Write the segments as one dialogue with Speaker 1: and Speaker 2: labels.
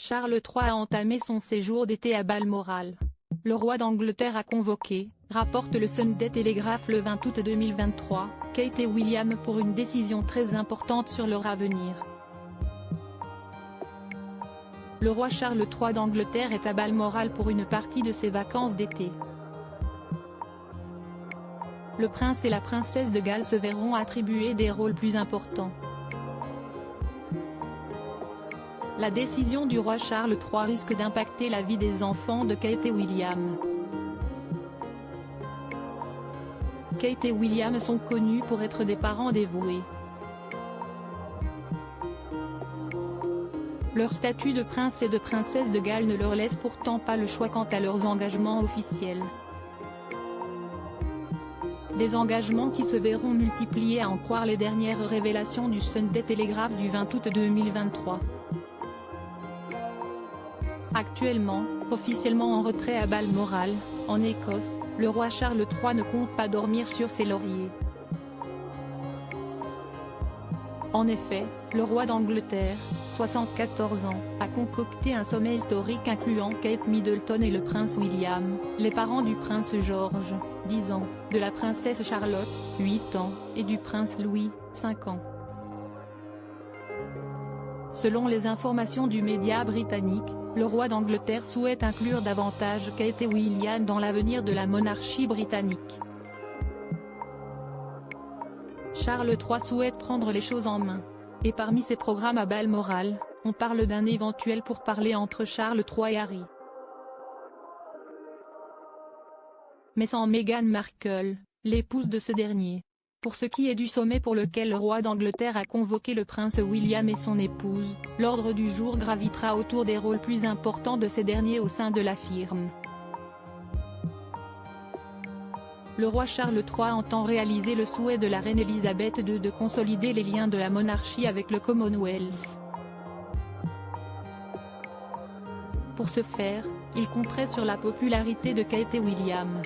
Speaker 1: Charles III a entamé son séjour d'été à Balmoral. Le roi d'Angleterre a convoqué, rapporte le Sunday Telegraph le 20 août 2023, Kate et William pour une décision très importante sur leur avenir. Le roi Charles III d'Angleterre est à Balmoral pour une partie de ses vacances d'été. Le prince et la princesse de Galles se verront attribuer des rôles plus importants. La décision du roi Charles III risque d'impacter la vie des enfants de Kate et William. Kate et William sont connus pour être des parents dévoués. Leur statut de prince et de princesse de Galles ne leur laisse pourtant pas le choix quant à leurs engagements officiels. Des engagements qui se verront multipliés à en croire les dernières révélations du Sunday Telegraph du 20 août 2023. Actuellement, officiellement en retrait à Balmoral, en Écosse, le roi Charles III ne compte pas dormir sur ses lauriers. En effet, le roi d'Angleterre, 74 ans, a concocté un sommet historique incluant Kate Middleton et le prince William, les parents du prince George, 10 ans, de la princesse Charlotte, 8 ans, et du prince Louis, 5 ans. Selon les informations du média britannique, le roi d'Angleterre souhaite inclure davantage Kate et William dans l'avenir de la monarchie britannique. Charles III souhaite prendre les choses en main. Et parmi ses programmes à Balmoral, on parle d'un éventuel pourparler entre Charles III et Harry. Mais sans Meghan Markle, l'épouse de ce dernier. Pour ce qui est du sommet pour lequel le roi d'Angleterre a convoqué le prince William et son épouse, l'ordre du jour gravitera autour des rôles plus importants de ces derniers au sein de la firme. Le roi Charles III entend réaliser le souhait de la reine Elisabeth II de consolider les liens de la monarchie avec le Commonwealth. Pour ce faire, il compterait sur la popularité de Kate et William.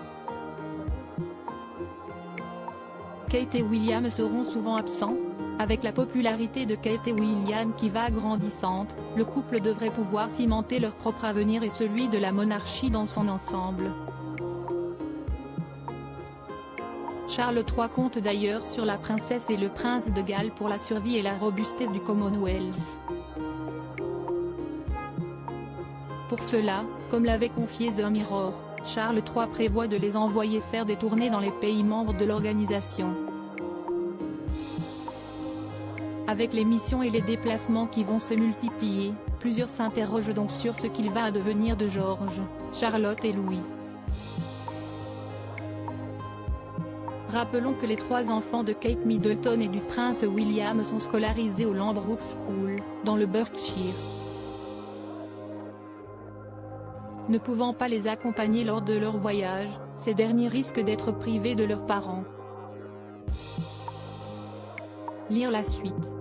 Speaker 1: Kate et William seront souvent absents. Avec la popularité de Kate et William qui va grandissante, le couple devrait pouvoir cimenter leur propre avenir et celui de la monarchie dans son ensemble. Charles III compte d'ailleurs sur la princesse et le prince de Galles pour la survie et la robustesse du Commonwealth. Pour cela, comme l'avait confié The Mirror, Charles III prévoit de les envoyer faire des tournées dans les pays membres de l'organisation. Avec les missions et les déplacements qui vont se multiplier, plusieurs s'interrogent donc sur ce qu'il va advenir de George, Charlotte et Louis. Rappelons que les 3 enfants de Kate Middleton et du prince William sont scolarisés au Ladbroke School, dans le Berkshire. Ne pouvant pas les accompagner lors de leur voyage, ces derniers risquent d'être privés de leurs parents. Lire la suite.